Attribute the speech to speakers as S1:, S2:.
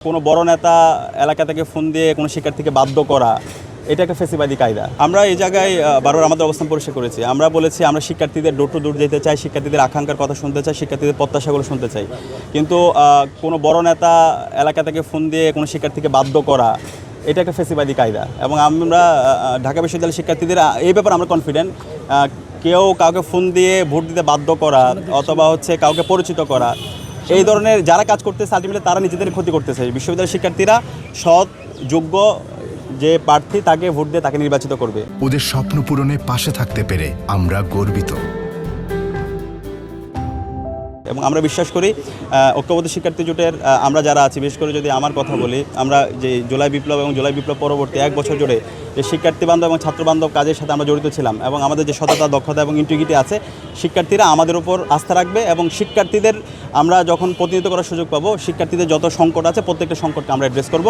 S1: কোনো বড় নেতা এলাকা থেকে ফোন দিয়ে কোনো শিক্ষার্থীকে বাধ্য করা এটা একটা ফেসিবাদী কায়দা। আমরা এই জায়গায় বারবার আমাদের অবস্থান পরিষ্কার করেছি। আমরা বলেছি আমরা শিক্ষার্থীদের ডোর টু ডোর যেতে চাই, শিক্ষার্থীদের আকাঙ্ক্ষার কথা শুনতে চাই, শিক্ষার্থীদের প্রত্যাশাগুলো শুনতে চাই। কিন্তু কোনো বড় নেতা এলাকা থেকে ফোন দিয়ে কোনো শিক্ষার্থীকে বাধ্য করা এটা একটা ফেসিবাদী কায়দা। এবং আমরা ঢাকা বিশ্ববিদ্যালয়ের শিক্ষার্থীদের এই ব্যাপারে আমরা কনফিডেন্ট। কেউ কাউকে ফোন দিয়ে ভোট দিতে বাধ্য করা অথবা কাউকে পরিচিত করা, এই ধরনের যারা কাজ করতেছে আলটিমেটলি তারা নিজেদের ক্ষতি করতেছে। বিশ্ববিদ্যালয়ের শিক্ষার্থীরা সৎ যোগ্য যে প্রার্থী তাকে ভোট দিয়ে তাকে নির্বাচিত করবে।
S2: ওদের স্বপ্ন পূরণে পাশে থাকতে পেরে আমরা গর্বিত
S1: এবং আমরা বিশ্বাস করি ঐক্যবদ্ধ শিক্ষার্থী জোটের আমরা যারা আছি, বিশেষ করে যদি আমার কথা বলি, আমরা যে জুলাই বিপ্লব এবং জুলাই বিপ্লব পরবর্তী 1 বছর জুড়ে যে শিক্ষার্থী বান্ধব এবং ছাত্র বান্ধব কাজের সাথে আমরা জড়িত ছিলাম এবং আমাদের যে সততা, দক্ষতা এবং ইন্টিগ্রিটি আছে, শিক্ষার্থীরা আমাদের উপর আস্থা রাখবে এবং শিক্ষার্থীদের আমরা যখন প্রতিনিধিত্ব করার সুযোগ পাবো, শিক্ষার্থীদের যত সংকট আছে প্রত্যেকটা সংকটকে আমরা অ্যাড্রেস করব।